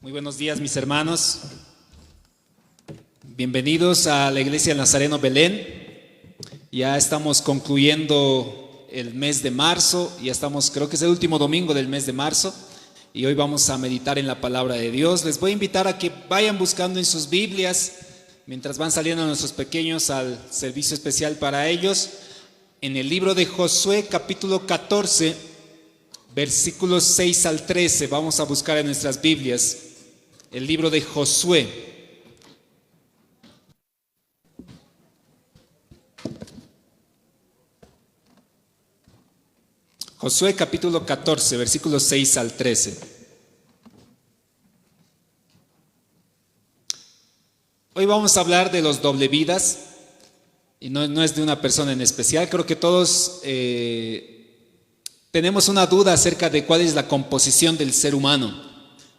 Muy buenos días, mis hermanos. Bienvenidos a la Iglesia del Nazareno Belén. Ya estamos concluyendo el mes de marzo, ya estamos, creo que es el último domingo del mes de marzo, y hoy vamos a meditar en la palabra de Dios. Les voy a invitar a que vayan buscando en sus Biblias, mientras van saliendo nuestros pequeños al servicio especial para ellos, en el libro de Josué, capítulo 14, versículos 6 al 13, vamos a buscar en nuestras Biblias, el libro de Josué. Josué capítulo 14, versículos 6 al 13. Hoy vamos a hablar de los doble vidas, y no es de una persona en especial. Creo que todos tenemos una duda acerca de cuál es la composición del ser humano.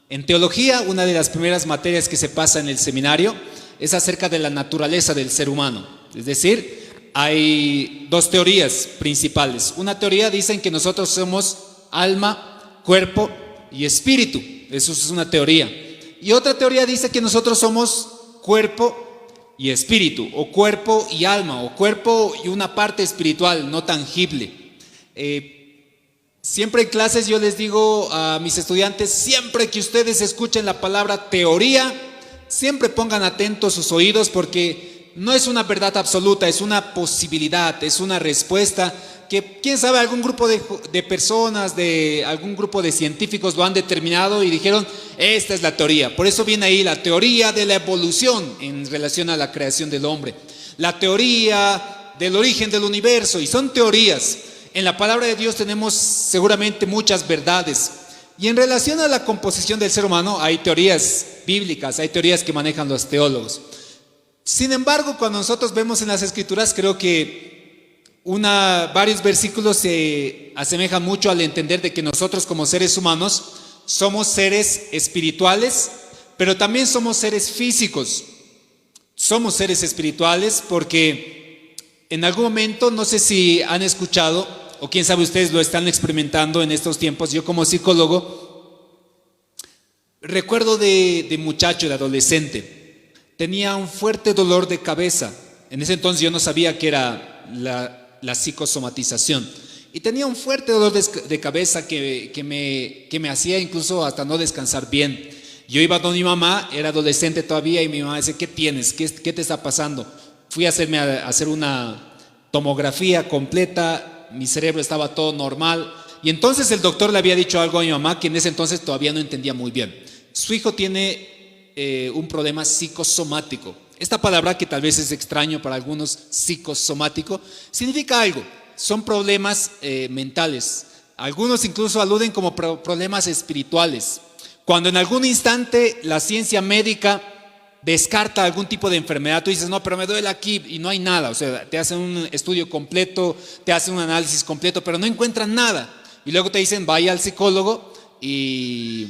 En teología, una de las primeras materias que se pasa en el seminario es acerca de la naturaleza del ser humano. Es decir, hay dos teorías principales. Una teoría dicen que nosotros somos alma, cuerpo y espíritu. Eso es una teoría. Y otra teoría dice que nosotros somos cuerpo y espíritu, o cuerpo y alma, o cuerpo y una parte espiritual no tangible. Siempre en clases yo les digo a mis estudiantes, siempre que ustedes escuchen la palabra teoría, siempre pongan atentos sus oídos, porque no es una verdad absoluta, es una posibilidad, es una respuesta que, quién sabe, algún grupo de personas, de algún grupo de científicos lo han determinado y dijeron, esta es la teoría. Por eso viene ahí la teoría de la evolución en relación a la creación del hombre, la teoría del origen del universo, y son teorías. En la palabra de Dios tenemos seguramente muchas verdades, y en relación a la composición del ser humano hay teorías bíblicas, hay teorías que manejan los teólogos. Sin embargo, cuando nosotros vemos en las Escrituras, creo que varios versículos se asemejan mucho al entender de que nosotros como seres humanos somos seres espirituales, pero también somos seres físicos. Somos seres espirituales porque en algún momento, no sé si han escuchado, o quién sabe, ustedes lo están experimentando en estos tiempos. Yo como psicólogo recuerdo de muchacho, de adolescente, tenía un fuerte dolor de cabeza. En ese entonces yo no sabía qué era la psicosomatización, y tenía un fuerte dolor de cabeza que me hacía incluso hasta no descansar bien. Yo iba donde mi mamá, era adolescente todavía, y mi mamá decía, ¿qué tienes? ¿Qué te está pasando? Fui a hacer una tomografía completa, mi cerebro estaba todo normal, y entonces el doctor le había dicho algo a mi mamá que en ese entonces todavía no entendía muy bien. Su hijo tiene un problema psicosomático. Esta palabra, que tal vez es extraño para algunos, psicosomático, significa algo. Son problemas mentales. Algunos incluso aluden como problemas espirituales. Cuando en algún instante la ciencia médica descarta algún tipo de enfermedad, tú dices, no, pero me duele aquí, y no hay nada. O sea, te hacen un estudio completo, te hacen un análisis completo, pero no encuentran nada. Y luego te dicen, vaya al psicólogo y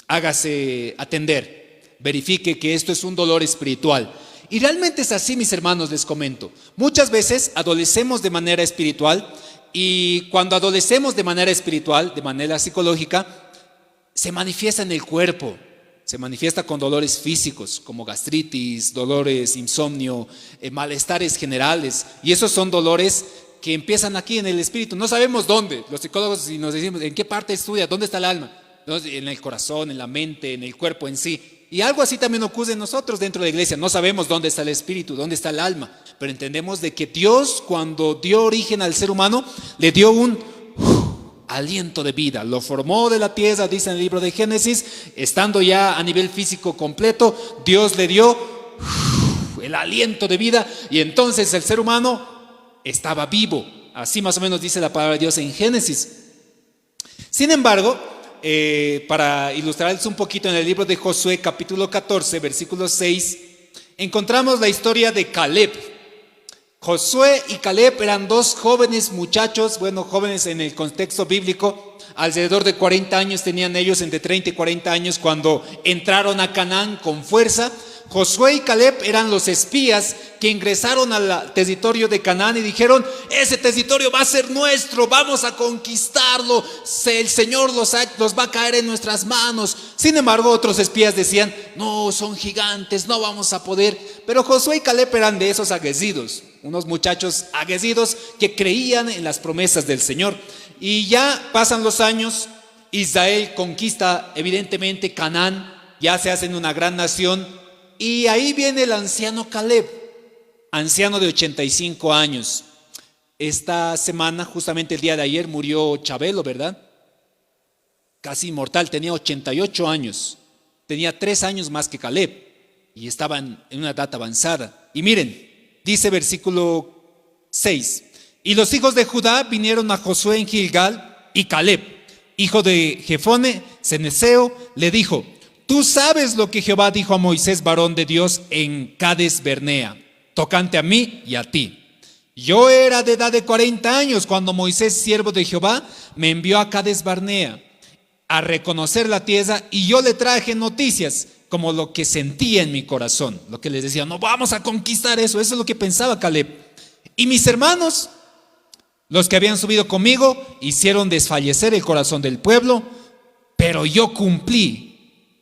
hágase atender, verifique que esto es un dolor espiritual. Y realmente es así, mis hermanos, les comento. Muchas veces adolecemos de manera espiritual, y cuando adolecemos de manera espiritual, de manera psicológica, se manifiesta en el cuerpo. Se manifiesta con dolores físicos como gastritis, dolores, insomnio, malestares generales. Y esos son dolores que empiezan aquí en el espíritu. No sabemos dónde. Los psicólogos, si nos decimos, ¿en qué parte estudia? ¿Dónde está el alma? En el corazón, en la mente, en el cuerpo en sí. Y algo así también ocurre en nosotros dentro de la iglesia. No sabemos dónde está el espíritu, dónde está el alma. Pero entendemos de que Dios, cuando dio origen al ser humano, le dio un aliento de vida, lo formó de la tierra, dice en el libro de Génesis, estando ya a nivel físico completo, Dios le dio el aliento de vida, y entonces el ser humano estaba vivo. Así más o menos dice la palabra de Dios en Génesis. Sin embargo, para ilustrarles un poquito, en el libro de Josué capítulo 14, versículo 6, encontramos la historia de Caleb. Josué y Caleb eran dos jóvenes muchachos, jóvenes en el contexto bíblico, alrededor de 40 años tenían ellos, entre 30 y 40 años, cuando entraron a Canaán con fuerza. Josué y Caleb eran los espías que ingresaron al territorio de Canaán y dijeron: ese territorio va a ser nuestro, vamos a conquistarlo, el Señor los va a caer en nuestras manos. Sin embargo, otros espías decían: no, son gigantes, no vamos a poder. Pero Josué y Caleb eran de esos aguerridos, unos muchachos aguerridos que creían en las promesas del Señor. Y ya pasan los años, Israel conquista evidentemente Canaán, ya se hacen una gran nación. Y ahí viene el anciano Caleb, anciano de 85 años. Esta semana, justamente el día de ayer, murió Chabelo, ¿verdad? Casi inmortal, tenía 88 años. Tenía 3 años más que Caleb y estaba en una edad avanzada. Y miren, dice versículo 6: y los hijos de Judá vinieron a Josué en Gilgal, y Caleb, hijo de Jefone, ceneseo, le dijo: tú sabes lo que Jehová dijo a Moisés, varón de Dios, en Cades Barnea, tocante a mí y a ti. Yo era de edad de 40 años cuando Moisés, siervo de Jehová, me envió a Cades Barnea a reconocer la tierra, y yo le traje noticias como lo que sentía en mi corazón, lo que les decía: no, vamos a conquistar eso. Eso es lo que pensaba Caleb. Y mis hermanos, los que habían subido conmigo, hicieron desfallecer el corazón del pueblo, pero yo cumplí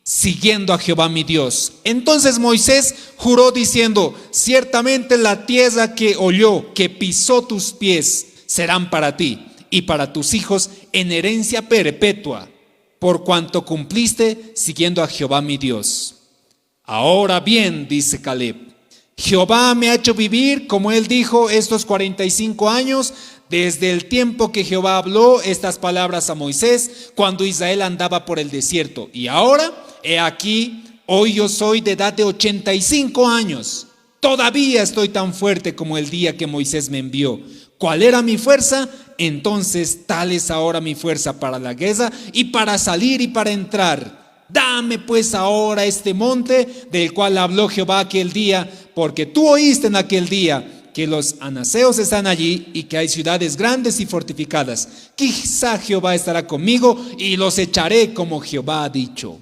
siguiendo a Jehová mi Dios. Entonces Moisés juró diciendo: ciertamente la tierra que oyó, que pisó tus pies, serán para ti y para tus hijos en herencia perpetua, por cuanto cumpliste siguiendo a Jehová mi Dios. Ahora bien, dice Caleb, Jehová me ha hecho vivir, como él dijo, estos 45 años, desde el tiempo que Jehová habló estas palabras a Moisés, cuando Israel andaba por el desierto. Y ahora, he aquí, hoy yo soy de edad de 85 años. Todavía estoy tan fuerte como el día que Moisés me envió. ¿Cuál era mi fuerza? Entonces tal es ahora mi fuerza para la guerra y para salir y para entrar. Dame pues ahora este monte del cual habló Jehová aquel día, porque tú oíste en aquel día que los anaseos están allí y que hay ciudades grandes y fortificadas. Quizá Jehová estará conmigo y los echaré como Jehová ha dicho.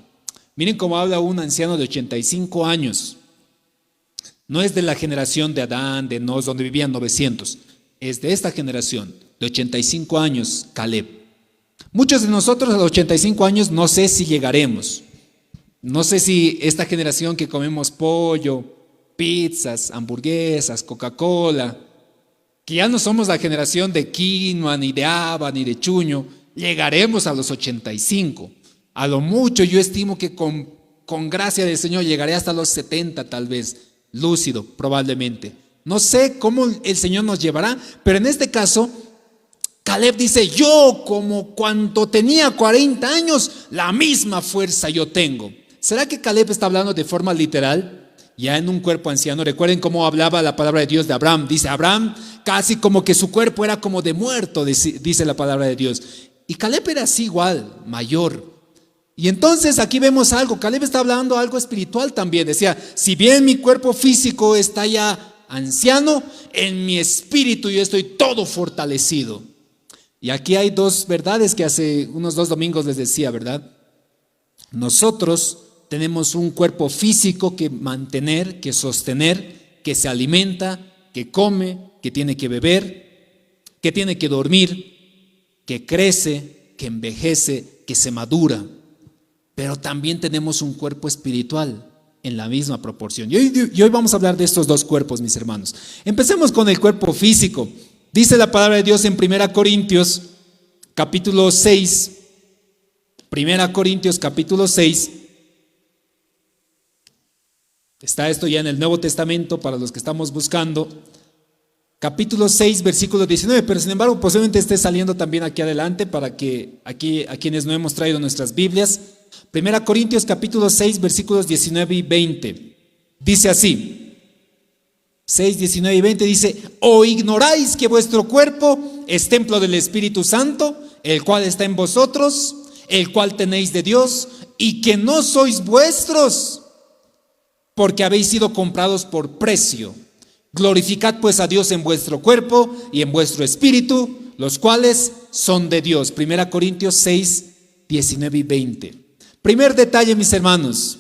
Miren cómo habla un anciano de 85 años. No es de la generación de Adán, de Nos, donde vivían 900. Es de esta generación, de 85 años, Caleb. Muchos de nosotros a los 85 años no sé si llegaremos. No sé si esta generación que comemos pollo, pizzas, hamburguesas, Coca-Cola, que ya no somos la generación de quinoa, ni de haba, ni de chuño, llegaremos a los 85. A lo mucho yo estimo que con gracia del Señor llegaré hasta los 70 tal vez, lúcido probablemente. No sé cómo el Señor nos llevará, pero en este caso Caleb dice: yo como cuando tenía 40 años, la misma fuerza yo tengo. ¿Será que Caleb está hablando de forma literal? Ya en un cuerpo anciano. Recuerden cómo hablaba la palabra de Dios de Abraham. Dice Abraham casi como que su cuerpo era como de muerto, dice la palabra de Dios. Y Caleb era así igual, mayor. Y entonces aquí vemos algo. Caleb está hablando algo espiritual también. Decía: si bien mi cuerpo físico está ya anciano, en mi espíritu yo estoy todo fortalecido. Y aquí hay dos verdades que hace unos 2 domingos les decía, ¿verdad? Nosotros tenemos un cuerpo físico que mantener, que sostener, que se alimenta, que come, que tiene que beber, que tiene que dormir, que crece, que envejece, que se madura. Pero también tenemos un cuerpo espiritual en la misma proporción. Y hoy vamos a hablar de estos dos cuerpos, mis hermanos. Empecemos con el cuerpo físico. Dice la palabra de Dios en 1 Corintios capítulo 6. 1 Corintios capítulo 6. Está esto ya en el Nuevo Testamento para los que estamos buscando. Capítulo 6, versículo 19, pero sin embargo posiblemente esté saliendo también aquí adelante para que aquí a quienes no hemos traído nuestras Biblias. 1 Corintios capítulo 6, versículos 19 y 20. Dice así, 6, 19 y 20 dice: ¿o ignoráis que vuestro cuerpo es templo del Espíritu Santo, el cual está en vosotros, el cual tenéis de Dios, y que no sois vuestros, porque habéis sido comprados por precio? Glorificad pues a Dios en vuestro cuerpo y en vuestro espíritu, los cuales son de Dios. 1 Corintios 6, 19 y 20. Primer detalle, mis hermanos.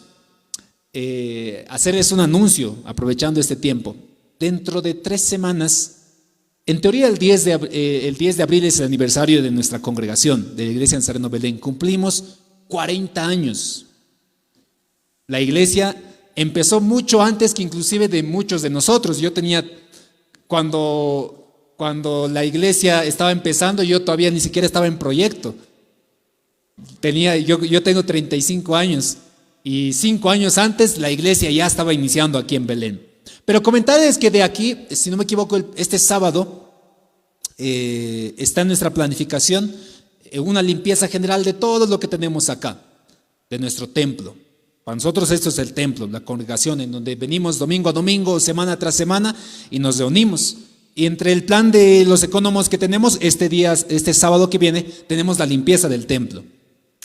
hacerles un anuncio, aprovechando este tiempo. Dentro de 3 semanas, en teoría el 10 de abril es el aniversario de nuestra congregación, de la Iglesia Nazareno Belén. Cumplimos 40 años. La iglesia empezó mucho antes que inclusive de muchos de nosotros. Yo tenía, cuando la iglesia estaba empezando, yo todavía ni siquiera estaba en proyecto. Yo tengo 35 años y 5 años antes la iglesia ya estaba iniciando aquí en Belén. Pero comentarles que de aquí, si no me equivoco, este sábado está en nuestra planificación una limpieza general de todo lo que tenemos acá, de nuestro templo. Para nosotros esto es el templo, la congregación en donde venimos domingo a domingo, semana tras semana y nos reunimos. Y entre el plan de los ecónomos que tenemos, este sábado que viene, tenemos la limpieza del templo.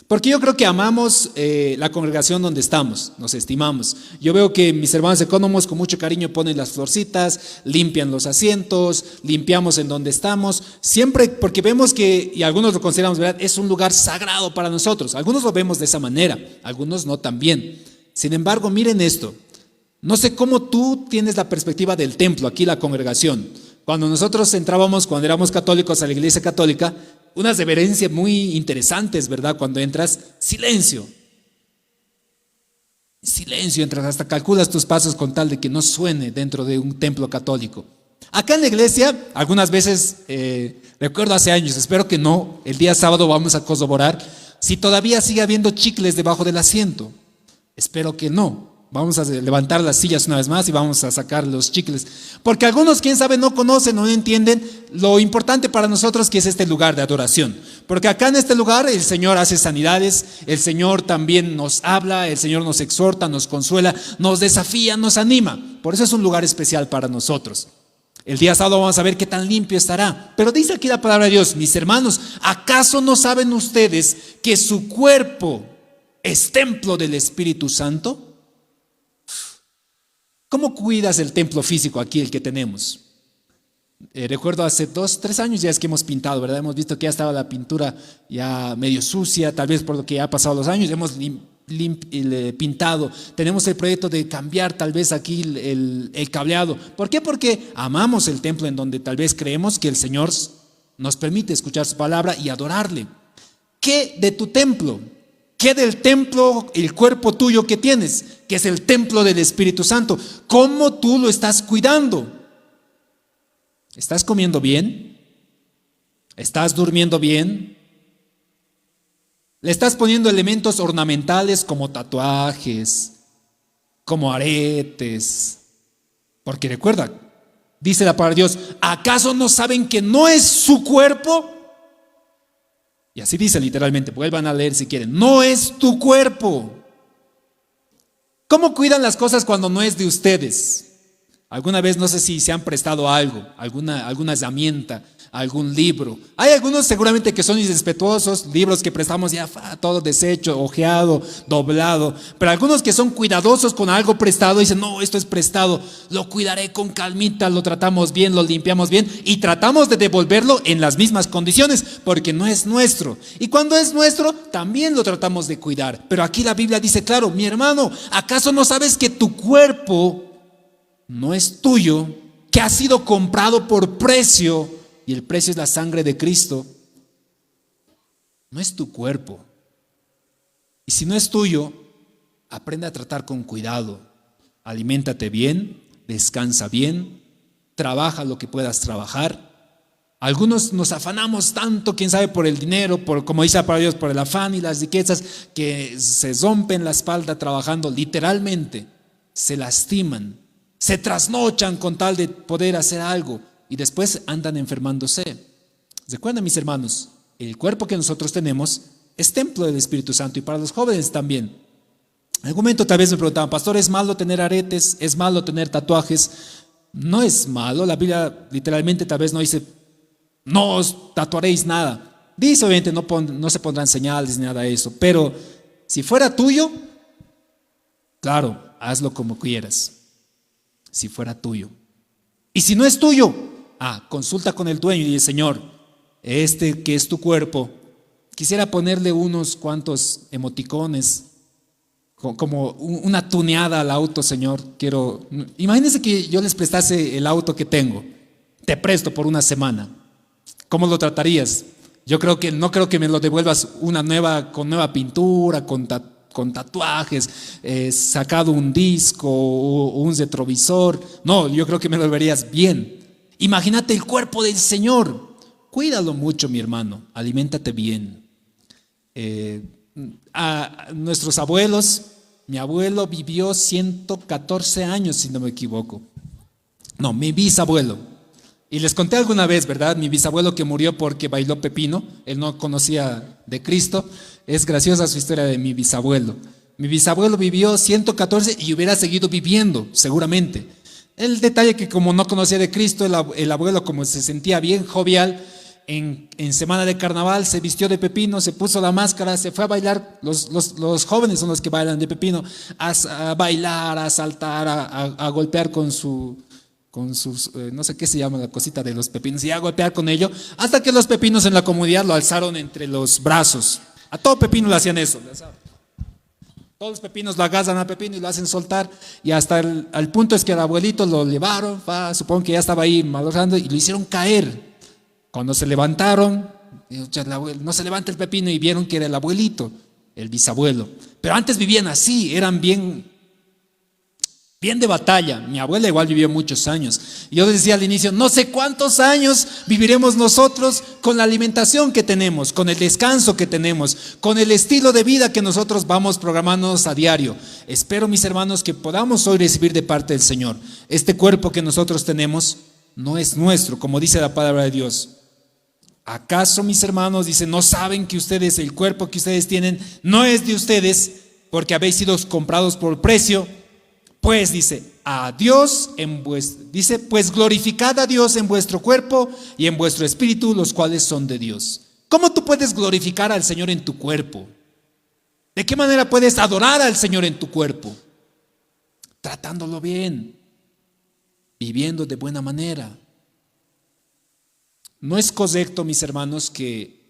Porque yo creo que amamos la congregación donde estamos, nos estimamos. Yo veo que mis hermanos ecónomos con mucho cariño ponen las florcitas, limpian los asientos, limpiamos en donde estamos, siempre porque vemos que, y algunos lo consideramos, ¿verdad?, es un lugar sagrado para nosotros. Algunos lo vemos de esa manera, algunos no tan bien. Sin embargo, miren esto, no sé cómo tú tienes la perspectiva del templo, aquí la congregación. Cuando nosotros entrábamos, cuando éramos católicos a la iglesia católica, unas reverencias muy interesantes, ¿verdad? Cuando entras, silencio. Silencio, entras, hasta calculas tus pasos con tal de que no suene dentro de un templo católico. Acá en la iglesia, algunas veces, recuerdo hace años, espero que no, el día sábado vamos a corroborar si todavía sigue habiendo chicles debajo del asiento. Espero que no. Vamos a levantar las sillas una vez más y vamos a sacar los chicles. Porque algunos, quién sabe, no conocen o no entienden lo importante para nosotros que es este lugar de adoración. Porque acá en este lugar el Señor hace sanidades, el Señor también nos habla, el Señor nos exhorta, nos consuela, nos desafía, nos anima. Por eso es un lugar especial para nosotros. El día sábado vamos a ver qué tan limpio estará. Pero dice aquí la palabra de Dios: mis hermanos, ¿acaso no saben ustedes que su cuerpo es templo del Espíritu Santo? ¿Cómo cuidas el templo físico aquí, el que tenemos? Recuerdo hace 2, 3 años ya es que hemos pintado, ¿verdad? Hemos visto que ya estaba la pintura ya medio sucia, tal vez por lo que ya ha pasado los años, hemos pintado. Tenemos el proyecto de cambiar tal vez aquí el cableado. ¿Por qué? Porque amamos el templo en donde tal vez creemos que el Señor nos permite escuchar su palabra y adorarle. ¿Qué de tu templo? ¿Qué del templo, el cuerpo tuyo que tienes, que es el templo del Espíritu Santo? ¿Cómo tú lo estás cuidando? ¿Estás comiendo bien? ¿Estás durmiendo bien? ¿Le estás poniendo elementos ornamentales como tatuajes, como aretes? Porque recuerda, dice la palabra de Dios, ¿acaso no saben que no es su cuerpo? Y así dice literalmente, vuelvan a leer si quieren. No es tu cuerpo. ¿Cómo cuidan las cosas cuando no es de ustedes? Alguna vez, no sé si se han prestado algo, alguna herramienta, algún libro. Hay algunos seguramente que son irrespetuosos, libros que prestamos ya todo deshecho, ojeado, doblado. Pero algunos que son cuidadosos con algo prestado dicen, no, esto es prestado, lo cuidaré con calmita, lo tratamos bien, lo limpiamos bien y tratamos de devolverlo en las mismas condiciones porque no es nuestro. Y cuando es nuestro, también lo tratamos de cuidar. Pero aquí la Biblia dice claro, mi hermano, ¿acaso no sabes que tu cuerpo no es tuyo, que ha sido comprado por precio, y el precio es la sangre de Cristo? No es tu cuerpo. Y si no es tuyo, aprende a tratar con cuidado. Aliméntate bien, descansa bien, trabaja lo que puedas trabajar. Algunos nos afanamos tanto, quién sabe, por el dinero, por, como dice la palabra de Dios, por el afán y las riquezas, que se rompen la espalda trabajando, literalmente, se lastiman. Se trasnochan con tal de poder hacer algo y después andan enfermándose. Recuerden, mis hermanos, el cuerpo que nosotros tenemos es templo del Espíritu Santo y para los jóvenes también. En algún momento tal vez me preguntaban, pastor, ¿es malo tener aretes? ¿Es malo tener tatuajes? No es malo, la Biblia literalmente tal vez no dice, no os tatuaréis nada. Dice obviamente no se pondrán señales ni nada de eso, pero si fuera tuyo, claro, hazlo como quieras. Si fuera tuyo. Y si no es tuyo, consulta con el dueño y dice, Señor, este que es tu cuerpo, quisiera ponerle unos cuantos emoticones como una tuneada al auto, Señor. Imagínense que yo les prestase el auto que tengo, te presto por una semana. ¿Cómo lo tratarías? Yo creo que no creo que me lo devuelvas una nueva, con nueva pintura, con tatuajes, sacado un disco o un retrovisor. No, yo creo que me lo verías bien. Imagínate el cuerpo del Señor. Cuídalo mucho, mi hermano. Aliméntate bien. A nuestros abuelos, mi abuelo vivió 114 años, si no me equivoco. No, mi bisabuelo. Y les conté alguna vez, ¿verdad? Mi bisabuelo que murió porque bailó pepino, él no conocía de Cristo. Es graciosa su historia de mi bisabuelo. Mi bisabuelo vivió 114 y hubiera seguido viviendo, seguramente. El detalle que como no conocía de Cristo, el abuelo como se sentía bien jovial, en semana de carnaval se vistió de pepino, se puso la máscara, se fue a bailar. Los jóvenes son los que bailan de pepino, a bailar, a saltar, a golpear con sus, no sé qué se llama la cosita de los pepinos, y a golpear con ello, hasta que los pepinos en la comunidad lo alzaron entre los brazos. A todo pepino le hacían eso. Todos los pepinos lo agarran a pepino y lo hacen soltar, y hasta el punto es que el abuelito lo llevaron, supongo que ya estaba ahí malogrando, y lo hicieron caer. Cuando se levantaron, no se levanta el pepino, y vieron que era el abuelito, el bisabuelo. Pero antes vivían así, eran bien de batalla. Mi abuela igual vivió muchos años. Y yo decía al inicio, no sé cuántos años viviremos nosotros con la alimentación que tenemos, con el descanso que tenemos, con el estilo de vida que nosotros vamos programándonos a diario. Espero, mis hermanos, que podamos hoy recibir de parte del Señor. Este cuerpo que nosotros tenemos no es nuestro, como dice la palabra de Dios. ¿Acaso, mis hermanos, dice, no saben que ustedes, el cuerpo que ustedes tienen, no es de ustedes, porque habéis sido comprados por precio? Pues dice, dice, pues glorificad a Dios en vuestro cuerpo y en vuestro espíritu, los cuales son de Dios. ¿Cómo tú puedes glorificar al Señor en tu cuerpo? ¿De qué manera puedes adorar al Señor en tu cuerpo? Tratándolo bien, viviendo de buena manera. No es correcto, mis hermanos, que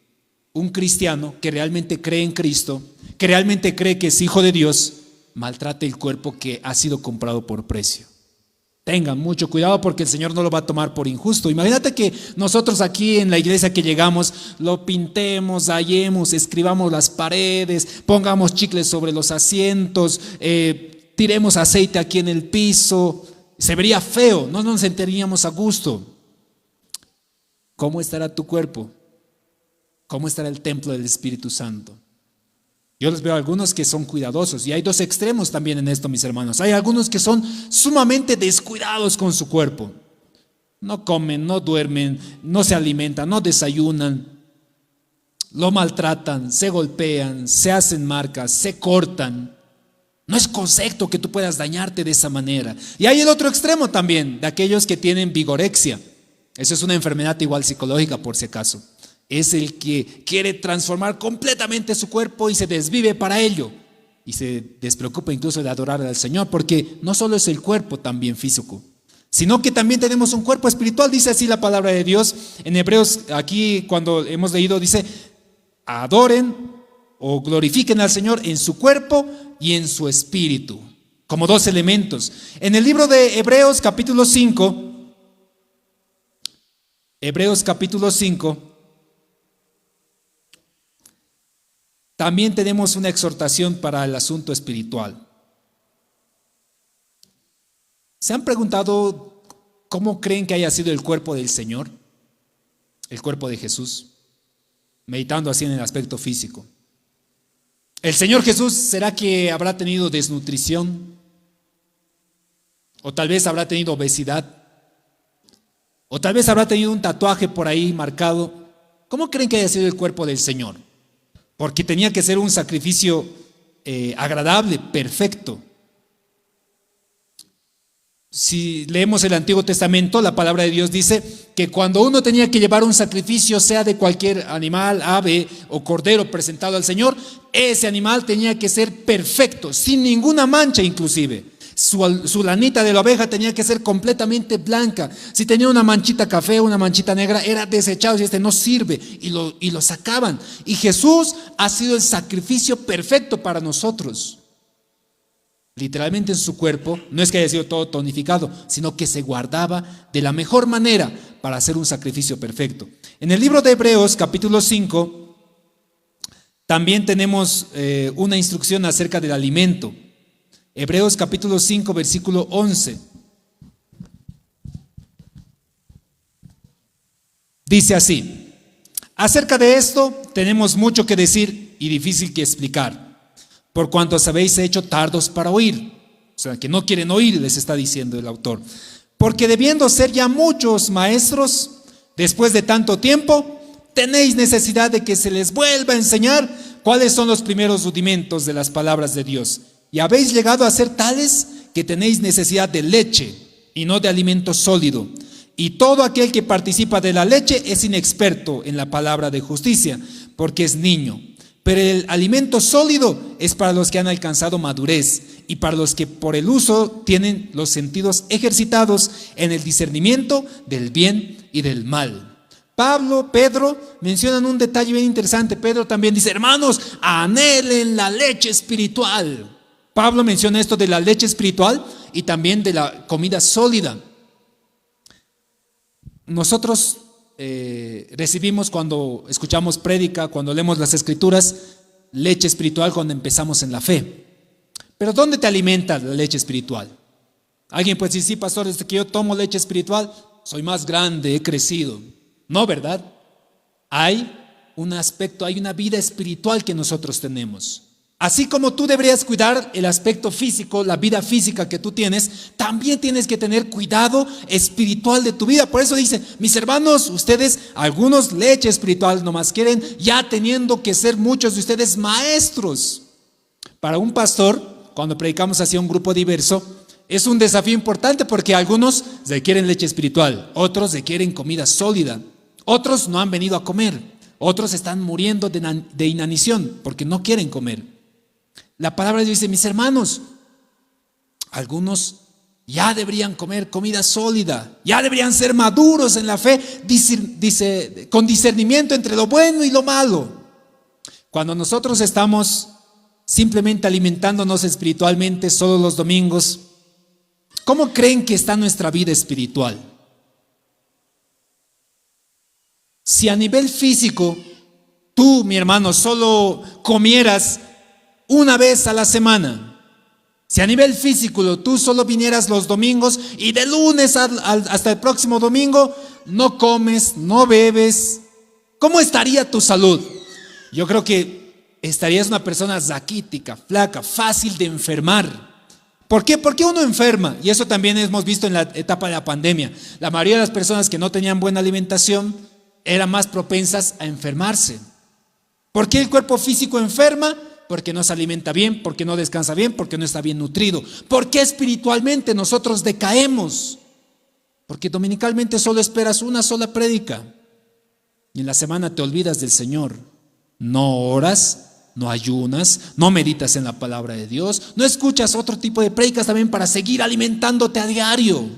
un cristiano que realmente cree en Cristo, que realmente cree que es hijo de Dios, maltrate el cuerpo que ha sido comprado por precio. Tengan mucho cuidado, porque el Señor no lo va a tomar por injusto. Imagínate que nosotros aquí en la iglesia que llegamos lo pintemos, rayemos, escribamos las paredes, pongamos chicles sobre los asientos, tiremos aceite aquí en el piso. Se vería feo, no nos sentiríamos a gusto. ¿Cómo estará tu cuerpo? ¿Cómo estará el templo del Espíritu Santo? Yo les veo a algunos que son cuidadosos, y hay dos extremos también en esto, mis hermanos. Hay algunos que son sumamente descuidados con su cuerpo. No comen, no duermen, no se alimentan, no desayunan, lo maltratan, se golpean, se hacen marcas, se cortan. No es correcto que tú puedas dañarte de esa manera. Y hay el otro extremo también, de aquellos que tienen vigorexia. Esa es una enfermedad igual psicológica, por si acaso. Es el que quiere transformar completamente su cuerpo y se desvive para ello. Y se despreocupa incluso de adorar al Señor, porque no solo es el cuerpo también físico, sino que también tenemos un cuerpo espiritual. Dice así la palabra de Dios en Hebreos, aquí cuando hemos leído, dice, adoren o glorifiquen al Señor en su cuerpo y en su espíritu, como dos elementos. En el libro de Hebreos capítulo 5, también tenemos una exhortación para el asunto espiritual. ¿Se han preguntado cómo creen que haya sido el cuerpo del Señor? El cuerpo de Jesús, meditando así en el aspecto físico. ¿El Señor Jesús será que habrá tenido desnutrición? ¿O tal vez habrá tenido obesidad? ¿O tal vez habrá tenido un tatuaje por ahí marcado? ¿Cómo creen que haya sido el cuerpo del Señor? Porque tenía que ser un sacrificio agradable, perfecto. Si leemos el Antiguo Testamento, la palabra de Dios dice que cuando uno tenía que llevar un sacrificio, sea de cualquier animal, ave o cordero presentado al Señor, ese animal tenía que ser perfecto, sin ninguna mancha inclusive. Su lanita de la oveja tenía que ser completamente blanca. Si tenía una manchita café, una manchita negra, era desechado, y no sirve, y lo sacaban. Y Jesús ha sido el sacrificio perfecto para nosotros. literalmente en su cuerpo, no es que haya sido todo tonificado, sino que se guardaba de la mejor manera para hacer un sacrificio perfecto. En el libro de Hebreos, capítulo 5, también tenemos una instrucción acerca del alimento. Hebreos capítulo 5, versículo 11. Dice así: acerca de esto tenemos mucho que decir y difícil que explicar, por cuanto os habéis hecho tardos para oír. O sea, que no quieren oír, les está diciendo el autor. Porque debiendo ser ya muchos maestros, después de tanto tiempo, tenéis necesidad de que se les vuelva a enseñar cuáles son los primeros rudimentos de las palabras de Dios. Y habéis llegado a ser tales que tenéis necesidad de leche y no de alimento sólido. Y todo aquel que participa de la leche es inexperto en la palabra de justicia, porque es niño. Pero el alimento sólido es para los que han alcanzado madurez y para los que por el uso tienen los sentidos ejercitados en el discernimiento del bien y del mal. Pedro mencionan un detalle bien interesante. Pedro también dice: hermanos, anhelen la leche espiritual. Pablo menciona esto de la leche espiritual y también de la comida sólida. Nosotros recibimos, cuando escuchamos prédica, cuando leemos las escrituras, leche espiritual cuando empezamos en la fe. Pero ¿dónde te alimenta la leche espiritual? Alguien puede decir: sí, pastor, desde que yo tomo leche espiritual soy más grande, he crecido. No, ¿verdad? Hay un aspecto, hay una vida espiritual que nosotros tenemos. Así como tú deberías cuidar el aspecto físico, la vida física que tú tienes, también tienes que tener cuidado espiritual de tu vida. Por eso dice: mis hermanos, ustedes, algunos leche espiritual nomás quieren, ya teniendo que ser muchos de ustedes maestros. Para un pastor, cuando predicamos hacia un grupo diverso, es un desafío importante, porque algunos requieren leche espiritual, otros requieren comida sólida, otros no han venido a comer, otros están muriendo de inanición porque no quieren comer. La palabra de Dios dice: mis hermanos, algunos ya deberían comer comida sólida, ya deberían ser maduros en la fe, dice, con discernimiento entre lo bueno y lo malo. Cuando nosotros estamos simplemente alimentándonos espiritualmente solo los domingos, ¿cómo creen que está nuestra vida espiritual? Si a nivel físico tú, mi hermano, solo comieras una vez a la semana, si a nivel físico tú solo vinieras los domingos y de lunes hasta el próximo domingo no comes, no bebes, ¿cómo estaría tu salud? Yo creo que estarías una persona raquítica, flaca, fácil de enfermar. ¿Por qué? ¿Por qué uno enferma? Y eso también hemos visto en la etapa de la pandemia. La mayoría de las personas que no tenían buena alimentación eran más propensas a enfermarse. ¿Por qué el cuerpo físico enferma? Porque no se alimenta bien, porque no descansa bien, porque no está bien nutrido. ¿Por qué espiritualmente nosotros decaemos? Porque dominicalmente solo esperas una sola prédica y en la semana te olvidas del Señor. No oras, no ayunas, no meditas en la palabra de Dios, no escuchas otro tipo de prédicas también para seguir alimentándote a diario.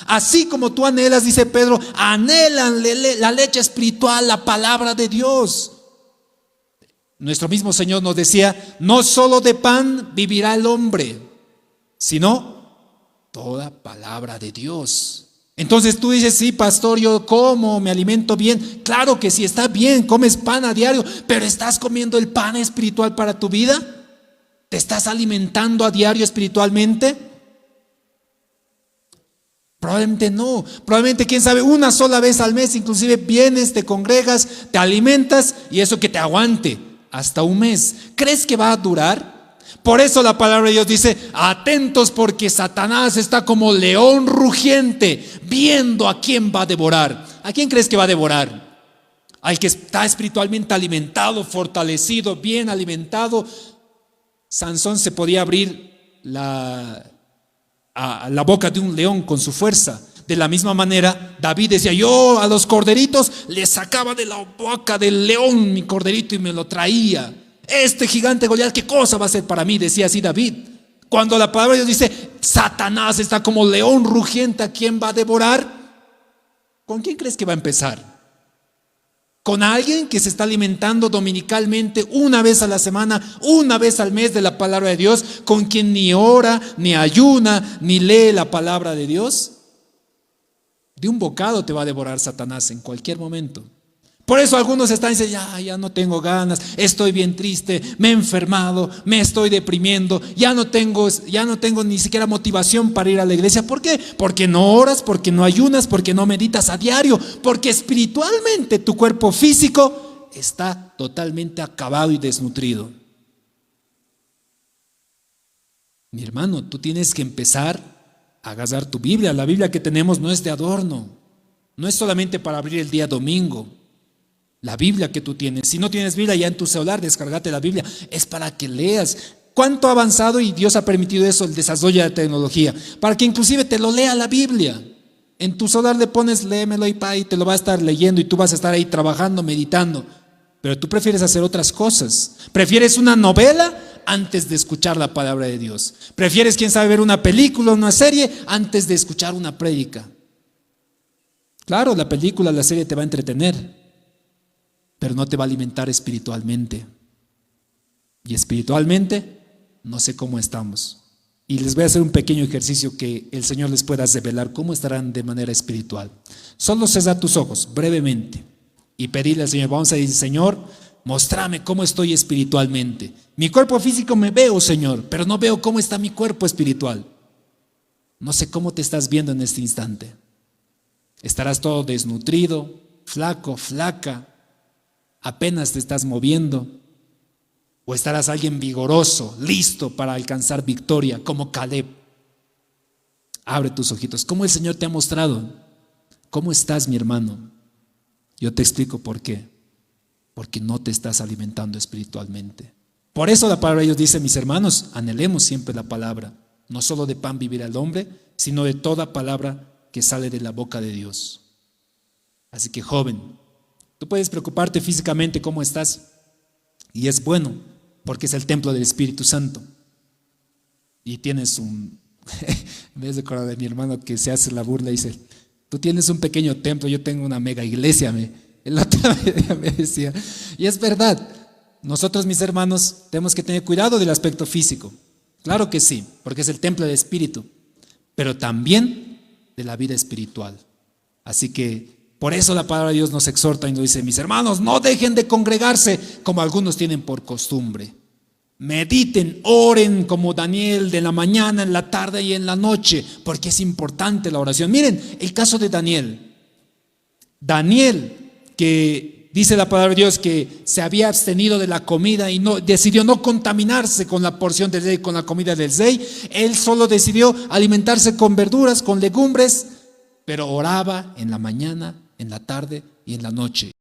Así como tú anhelas, dice Pedro, anhelan la leche espiritual, la palabra de Dios. Nuestro mismo Señor nos decía: no solo de pan vivirá el hombre, sino toda palabra de Dios. Entonces tú dices: sí, pastor, yo como, me alimento bien. Claro que sí, está bien, comes pan a diario, pero ¿estás comiendo el pan espiritual para tu vida? ¿Te estás alimentando a diario espiritualmente? Probablemente no. Probablemente, quién sabe, una sola vez al mes inclusive vienes, te congregas, te alimentas y eso que te aguante hasta un mes. ¿Crees que va a durar? Por eso la palabra de Dios dice: atentos, porque Satanás está como león rugiente, viendo a quién va a devorar. ¿A quién crees que va a devorar? Al que está espiritualmente alimentado, fortalecido, bien alimentado. Sansón se podía abrir la boca de un león con su fuerza. De la misma manera, David decía: yo a los corderitos les sacaba de la boca del león mi corderito y me lo traía. Este gigante Goliat, ¿qué cosa va a ser para mí? Decía así David. Cuando la palabra de Dios dice: Satanás está como león rugiente, ¿a quién va a devorar? ¿Con quién crees que va a empezar? con alguien que se está alimentando dominicalmente una vez a la semana, una vez al mes de la palabra de Dios, con quien ni ora, ni ayuna, ni lee la palabra de Dios. De un bocado te va a devorar Satanás en cualquier momento. Por eso algunos están diciendo, ya no tengo ganas, estoy bien triste, me he enfermado, me estoy deprimiendo, ya no tengo ni siquiera motivación para ir a la iglesia. ¿Por qué? Porque no oras, porque no ayunas, porque no meditas a diario, porque espiritualmente tu cuerpo físico está totalmente acabado y desnutrido. Mi hermano, tú tienes que empezar a agarrar tu Biblia. La Biblia que tenemos no es de adorno, no es solamente para abrir el día domingo. La Biblia que tú tienes, si no tienes Biblia ya en tu celular, descargate la Biblia, es para que leas. ¿Cuánto ha avanzado y Dios ha permitido eso, el desarrollo de la tecnología? Para que inclusive te lo lea la Biblia. En tu celular le pones léemelo y te lo va a estar leyendo y tú vas a estar ahí trabajando, meditando. Pero tú prefieres hacer otras cosas. Prefieres una novela antes de escuchar la palabra de Dios. Prefieres, quién sabe, ver una película o una serie antes de escuchar una prédica. Claro, la película, la serie te va a entretener, pero no te va a alimentar espiritualmente. Y espiritualmente, no sé cómo estamos. Y les voy a hacer un pequeño ejercicio que el Señor les pueda revelar cómo estarán de manera espiritual. Solo cierra tus ojos brevemente y pedirle al Señor. Vamos a decir, Señor, mostrame cómo estoy espiritualmente. Mi cuerpo físico me veo, Señor, pero no veo cómo está mi cuerpo espiritual. No sé cómo te estás viendo en este instante. Estarás todo desnutrido, flaco, flaca, apenas te estás moviendo, o estarás alguien vigoroso, listo para alcanzar victoria, como Caleb. Abre tus ojitos. ¿Cómo el Señor te ha mostrado? ¿Cómo estás, mi hermano? Yo te explico por qué. Porque no te estás alimentando espiritualmente. Por eso la palabra de Dios dice, mis hermanos, anhelemos siempre la palabra. No solo de pan vivirá el hombre, sino de toda palabra que sale de la boca de Dios. Así que, joven, tú puedes preocuparte físicamente cómo estás, y es bueno, porque es el templo del Espíritu Santo. Y tienes en vez de acordar de mi hermano que se hace la burla, dice, tú tienes un pequeño templo, yo tengo una mega iglesia, el otro día me decía. Y es verdad, nosotros, mis hermanos, tenemos que tener cuidado del aspecto físico. Claro que sí, porque es el templo del Espíritu, pero también de la vida espiritual. Así que por eso la palabra de Dios nos exhorta y nos dice, mis hermanos, no dejen de congregarse como algunos tienen por costumbre. Mediten, oren como Daniel, de la mañana, en la tarde y en la noche, porque es importante la oración. Miren el caso de Daniel. Daniel, que dice la palabra de Dios que se había abstenido de la comida y decidió no contaminarse con la porción del rey, con la comida del rey. Él solo decidió alimentarse con verduras, con legumbres, pero oraba en la mañana, en la tarde y en la noche.